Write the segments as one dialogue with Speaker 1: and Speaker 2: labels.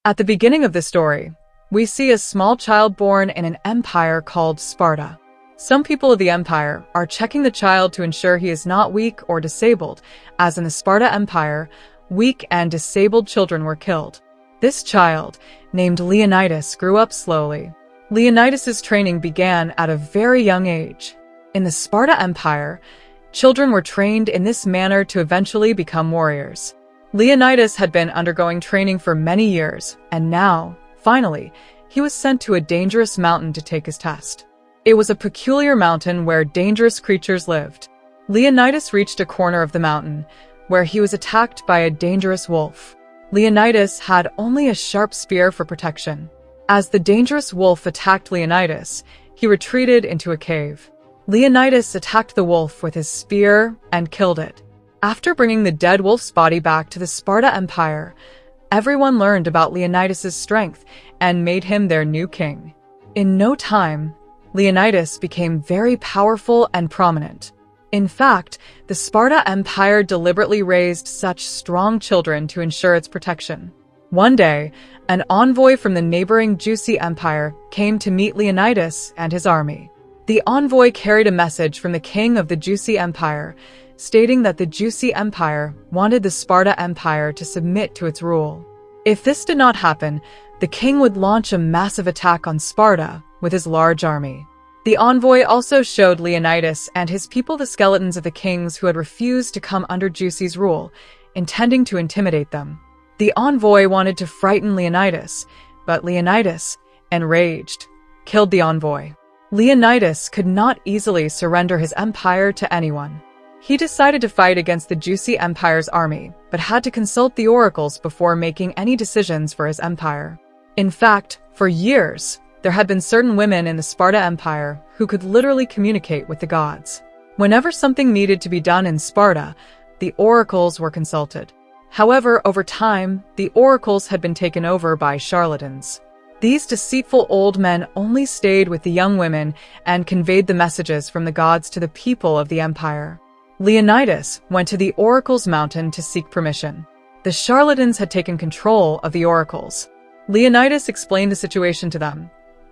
Speaker 1: At the beginning of the story, we see a small child born in an empire called Sparta. Some people of the empire are checking the child to ensure he is not weak or disabled, as in the Sparta Empire, weak and disabled children were killed. This child, named Leonidas, grew up slowly. Leonidas's training began at a very young age. In the Sparta Empire, children were trained in this manner to eventually become warriors. Leonidas had been undergoing training for many years, and now, finally, he was sent to a dangerous mountain to take his test. It was a peculiar mountain where dangerous creatures lived. Leonidas reached a corner of the mountain, where he was attacked by a dangerous wolf. Leonidas had only a sharp spear for protection. As the dangerous wolf attacked Leonidas, he retreated into a cave. Leonidas attacked the wolf with his spear and killed it. After bringing the dead wolf's body back to the Sparta Empire, everyone learned about Leonidas's strength and made him their new king. In no time, Leonidas became very powerful and prominent. In fact, the Sparta Empire deliberately raised such strong children to ensure its protection. One day, an envoy from the neighboring Juicy Empire came to meet Leonidas and his army. The envoy carried a message from the king of the Juicy Empire, stating that the Juicy Empire wanted the Sparta Empire to submit to its rule. If this did not happen, the king would launch a massive attack on Sparta with his large army. The envoy also showed Leonidas and his people the skeletons of the kings who had refused to come under Juicy's rule, intending to intimidate them. The envoy wanted to frighten Leonidas, but Leonidas, enraged, killed the envoy. Leonidas could not easily surrender his empire to anyone. He decided to fight against the Juicy Empire's army, but had to consult the oracles before making any decisions for his empire. In fact, for years, there had been certain women in the Sparta Empire who could literally communicate with the gods. Whenever something needed to be done in Sparta, the oracles were consulted. However, over time, the oracles had been taken over by charlatans. These deceitful old men only stayed with the young women and conveyed the messages from the gods to the people of the empire. Leonidas went to the oracle's mountain to seek permission. The charlatans had taken control of the oracles. Leonidas explained the situation to them,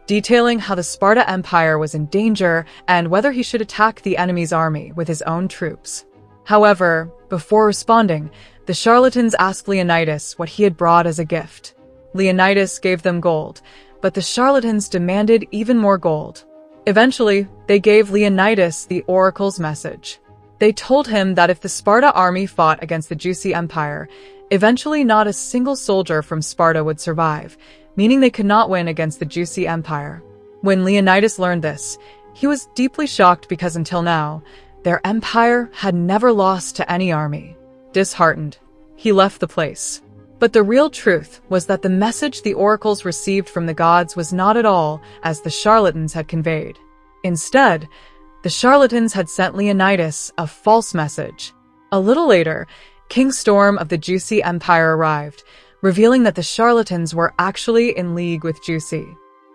Speaker 1: detailing how the Sparta Empire was in danger and whether he should attack the enemy's army with his own troops. However, before responding, the charlatans asked Leonidas what he had brought as a gift. Leonidas gave them gold, but the charlatans demanded even more gold. Eventually, they gave Leonidas the oracle's message. They told him that if the Sparta army fought against the Juicy Empire, eventually not a single soldier from Sparta would survive, meaning they could not win against the Juicy Empire. When Leonidas learned this, he was deeply shocked because until now, their empire had never lost to any army. Disheartened, he left the place. But the real truth was that the message the oracles received from the gods was not at all as the charlatans had conveyed. Instead, the charlatans had sent Leonidas a false message. A little later, King Storm of the Juicy Empire arrived, revealing that the charlatans were actually in league with Juicy.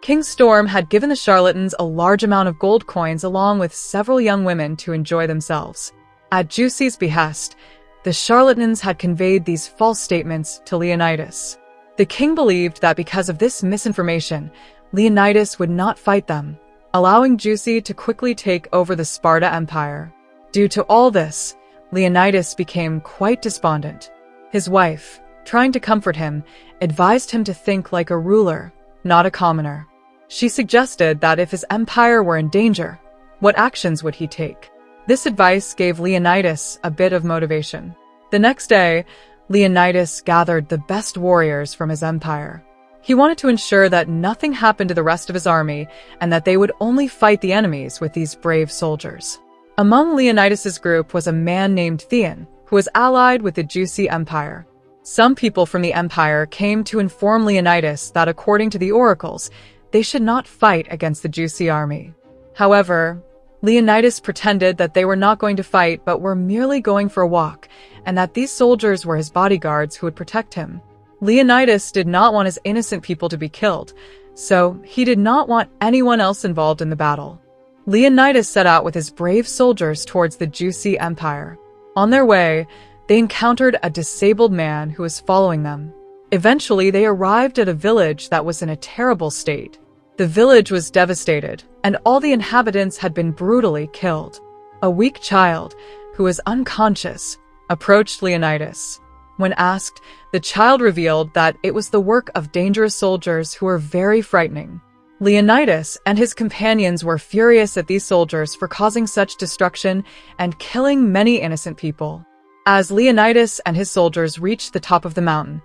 Speaker 1: King Storm had given the charlatans a large amount of gold coins along with several young women to enjoy themselves. At Juicy's behest, the charlatans had conveyed these false statements to Leonidas. The king believed that because of this misinformation, Leonidas would not fight them, allowing Juicy to quickly take over the Sparta Empire. Due to all this, Leonidas became quite despondent. His wife, trying to comfort him, advised him to think like a ruler, not a commoner. She suggested that if his empire were in danger, what actions would he take? This advice gave Leonidas a bit of motivation. The next day, Leonidas gathered the best warriors from his empire. He wanted to ensure that nothing happened to the rest of his army and that they would only fight the enemies with these brave soldiers. Among Leonidas's group was a man named Theon, who was allied with the Juicy Empire. Some people from the empire came to inform Leonidas that according to the oracles, they should not fight against the Juicy army. However, Leonidas pretended that they were not going to fight but were merely going for a walk, and that these soldiers were his bodyguards who would protect him. Leonidas did not want his innocent people to be killed, so he did not want anyone else involved in the battle. Leonidas set out with his brave soldiers towards the Juicy Empire. On their way, they encountered a disabled man who was following them. Eventually, they arrived at a village that was in a terrible state. The village was devastated, and all the inhabitants had been brutally killed. A weak child, who was unconscious, approached Leonidas. When asked, the child revealed that it was the work of dangerous soldiers who were very frightening. Leonidas and his companions were furious at these soldiers for causing such destruction and killing many innocent people. As Leonidas and his soldiers reached the top of the mountain,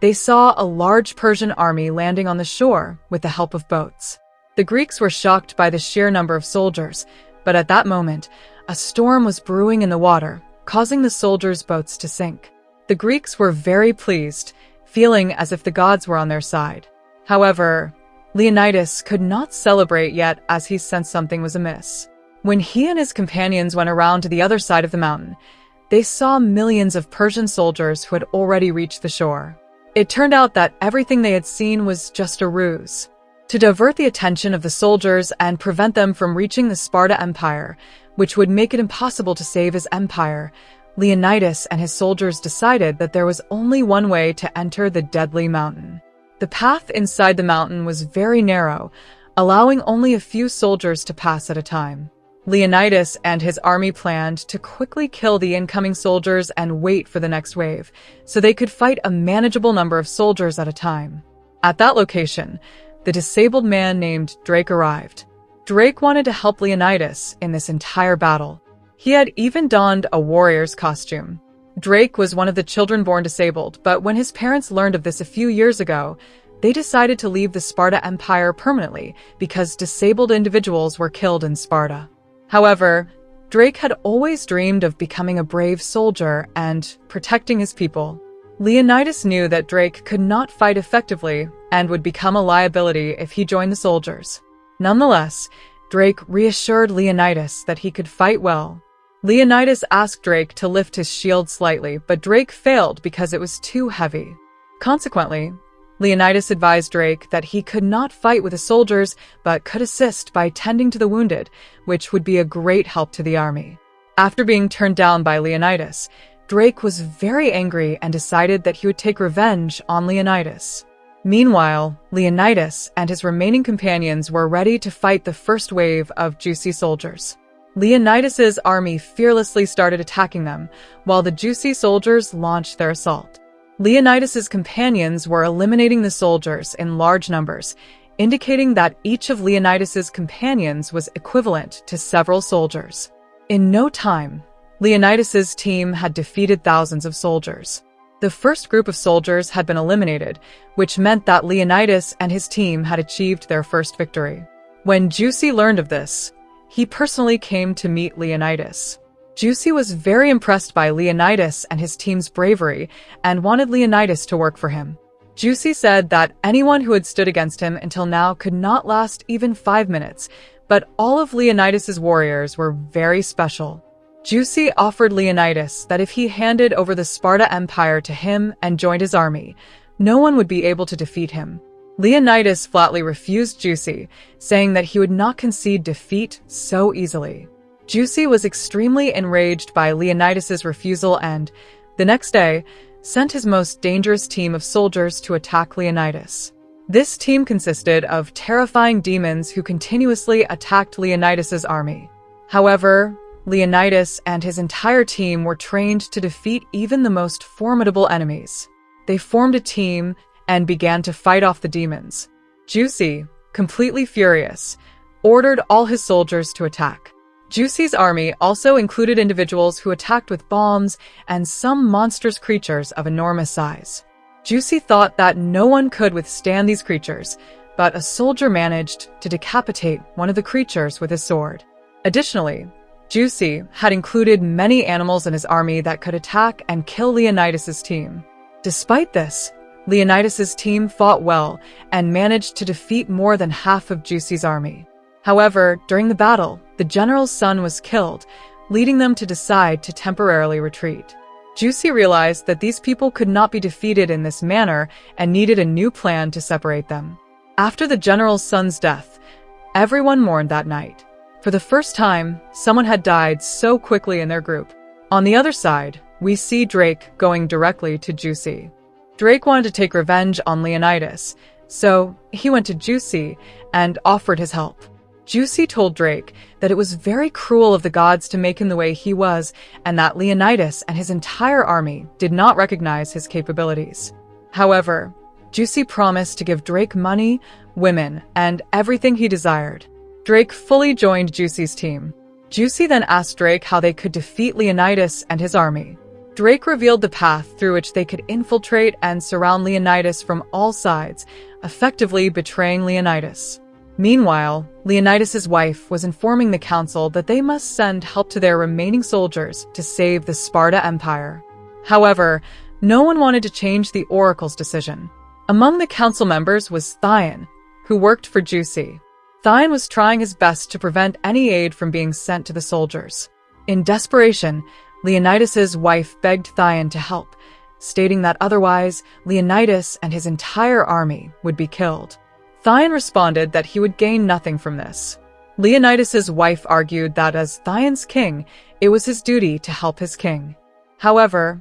Speaker 1: they saw a large Persian army landing on the shore with the help of boats. The Greeks were shocked by the sheer number of soldiers, but at that moment, a storm was brewing in the water, causing the soldiers' boats to sink. The Greeks were very pleased, feeling as if the gods were on their side. However, Leonidas could not celebrate yet as he sensed something was amiss. When he and his companions went around to the other side of the mountain, they saw millions of Persian soldiers who had already reached the shore. It turned out that everything they had seen was just a ruse. To divert the attention of the soldiers and prevent them from reaching the Sparta Empire, which would make it impossible to save his empire, Leonidas and his soldiers decided that there was only one way to enter the deadly mountain. The path inside the mountain was very narrow, allowing only a few soldiers to pass at a time. Leonidas and his army planned to quickly kill the incoming soldiers and wait for the next wave, so they could fight a manageable number of soldiers at a time. At that location, the disabled man named Drake arrived. Drake wanted to help Leonidas in this entire battle. He had even donned a warrior's costume. Drake was one of the children born disabled, but when his parents learned of this a few years ago, they decided to leave the Sparta Empire permanently because disabled individuals were killed in Sparta. However, Drake had always dreamed of becoming a brave soldier and protecting his people. Leonidas knew that Drake could not fight effectively and would become a liability if he joined the soldiers. Nonetheless, Drake reassured Leonidas that he could fight well. Leonidas asked Drake to lift his shield slightly, but Drake failed because it was too heavy. Consequently, Leonidas advised Drake that he could not fight with the soldiers, but could assist by tending to the wounded, which would be a great help to the army. After being turned down by Leonidas, Drake was very angry and decided that he would take revenge on Leonidas. Meanwhile, Leonidas and his remaining companions were ready to fight the first wave of Juicy soldiers. Leonidas's army fearlessly started attacking them, while the Juicy soldiers launched their assault. Leonidas's companions were eliminating the soldiers in large numbers, indicating that each of Leonidas's companions was equivalent to several soldiers. In no time, Leonidas's team had defeated thousands of soldiers. The first group of soldiers had been eliminated, which meant that Leonidas and his team had achieved their first victory. When Juicy learned of this, he personally came to meet Leonidas. Juicy was very impressed by Leonidas and his team's bravery and wanted Leonidas to work for him. Juicy said that anyone who had stood against him until now could not last even 5 minutes, but all of Leonidas's warriors were very special. Juicy offered Leonidas that if he handed over the Sparta Empire to him and joined his army, no one would be able to defeat him. Leonidas flatly refused Juicy, saying that he would not concede defeat so easily. Juicy was extremely enraged by Leonidas's refusal and, the next day, sent his most dangerous team of soldiers to attack Leonidas. This team consisted of terrifying demons who continuously attacked Leonidas's army. However, Leonidas and his entire team were trained to defeat even the most formidable enemies. They formed a team and began to fight off the demons. Juicy, completely furious, ordered all his soldiers to attack. Juicy's army also included individuals who attacked with bombs and some monstrous creatures of enormous size. Juicy thought that no one could withstand these creatures, but a soldier managed to decapitate one of the creatures with his sword. Additionally, Juicy had included many animals in his army that could attack and kill Leonidas's team. Despite this, Leonidas's team fought well and managed to defeat more than half of Juicy's army. However, during the battle, the general's son was killed, leading them to decide to temporarily retreat. Juicy realized that these people could not be defeated in this manner and needed a new plan to separate them. After the general's son's death, everyone mourned that night. For the first time, someone had died so quickly in their group. On the other side, we see Drake going directly to Juicy. Drake wanted to take revenge on Leonidas, so he went to Juicy and offered his help. Juicy told Drake that it was very cruel of the gods to make him the way he was, and that Leonidas and his entire army did not recognize his capabilities. However, Juicy promised to give Drake money, women, and everything he desired. Drake fully joined Juicy's team. Juicy then asked Drake how they could defeat Leonidas and his army. Drake revealed the path through which they could infiltrate and surround Leonidas from all sides, effectively betraying Leonidas. Meanwhile, Leonidas's wife was informing the council that they must send help to their remaining soldiers to save the Sparta Empire. However, no one wanted to change the oracle's decision. Among the council members was Thyon, who worked for Juicy. Thyon was trying his best to prevent any aid from being sent to the soldiers. In desperation, Leonidas's wife begged Thyon to help, stating that otherwise Leonidas and his entire army would be killed. Thyon responded that he would gain nothing from this. Leonidas's wife argued that as Thyon's king, it was his duty to help his king. However,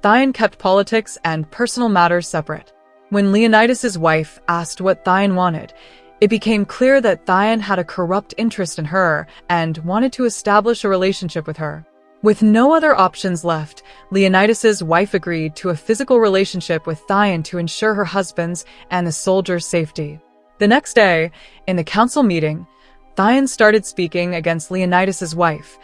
Speaker 1: Thyon kept politics and personal matters separate. When Leonidas's wife asked what Thyon wanted, it became clear that Thyon had a corrupt interest in her and wanted to establish a relationship with her. With no other options left, Leonidas's wife agreed to a physical relationship with Thyon to ensure her husband's and the soldiers' safety. The next day, in the council meeting, Thyon started speaking against Leonidas's wife,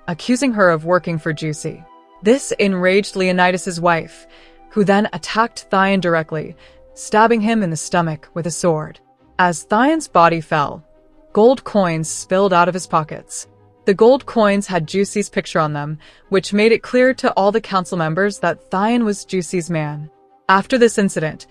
Speaker 1: accusing her of working for Juicy. This enraged Leonidas's wife, who then attacked Thyon directly, stabbing him in the stomach with a sword. As Thyon's body fell, gold coins spilled out of his pockets. The gold coins had Juicy's picture on them, which made it clear to all the council members that Thyon was Juicy's man. After this incident,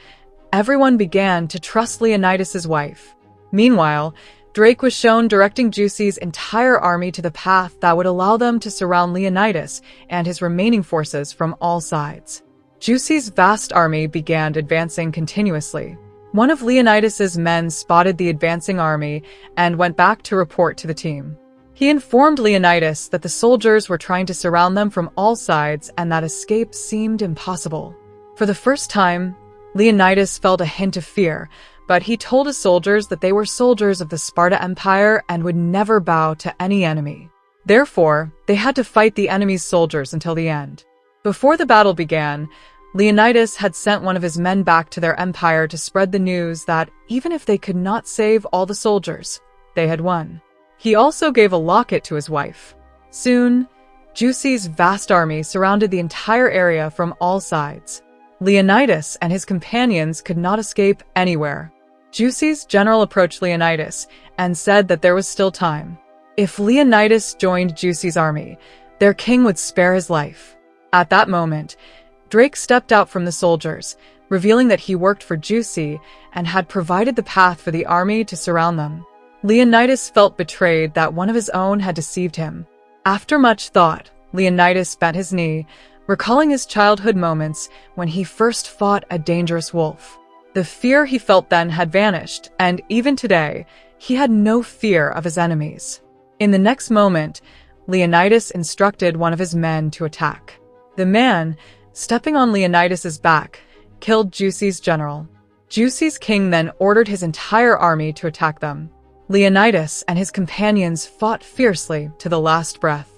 Speaker 1: everyone began to trust Leonidas's wife. Meanwhile, Drake was shown directing Juicy's entire army to the path that would allow them to surround Leonidas and his remaining forces from all sides. Juicy's vast army began advancing continuously. One of Leonidas's men spotted the advancing army and went back to report to the team. He informed Leonidas that the soldiers were trying to surround them from all sides and that escape seemed impossible. For the first time, Leonidas felt a hint of fear, but he told his soldiers that they were soldiers of the Sparta Empire and would never bow to any enemy. Therefore, they had to fight the enemy's soldiers until the end. Before the battle began, Leonidas had sent one of his men back to their empire to spread the news that even if they could not save all the soldiers, they had won. He also gave a locket to his wife. Soon, Juicy's vast army surrounded the entire area from all sides. Leonidas and his companions could not escape anywhere. Juicy's general approached Leonidas and said that there was still time. If Leonidas joined Juicy's army, their king would spare his life. At that moment, Drake stepped out from the soldiers, revealing that he worked for Juicy and had provided the path for the army to surround them. Leonidas felt betrayed that one of his own had deceived him. After much thought, Leonidas bent his knee, recalling his childhood moments when he first fought a dangerous wolf. The fear he felt then had vanished, and even today, he had no fear of his enemies. In the next moment, Leonidas instructed one of his men to attack. The man, stepping on Leonidas's back, killed Juicy's general. Juicy's king then ordered his entire army to attack them. Leonidas and his companions fought fiercely to the last breath.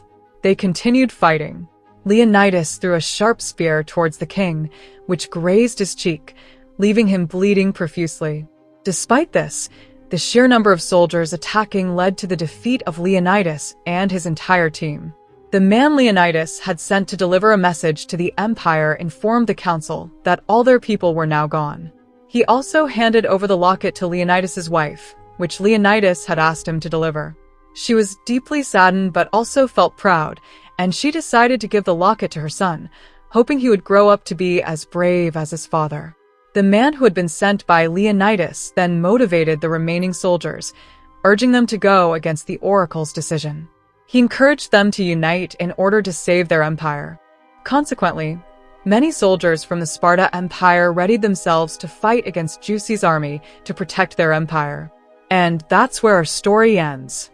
Speaker 1: They continued fighting. Leonidas threw a sharp spear towards the king, which grazed his cheek, leaving him bleeding profusely. Despite this, the sheer number of soldiers attacking led to the defeat of Leonidas and his entire team. The man Leonidas had sent to deliver a message to the empire informed the council that all their people were now gone. He also handed over the locket to Leonidas's wife, which Leonidas had asked him to deliver. She was deeply saddened but also felt proud, and she decided to give the locket to her son, hoping he would grow up to be as brave as his father. The man who had been sent by Leonidas then motivated the remaining soldiers, urging them to go against the oracle's decision. He encouraged them to unite in order to save their empire. Consequently, many soldiers from the Sparta Empire readied themselves to fight against Juicy's army to protect their empire. And that's where our story ends.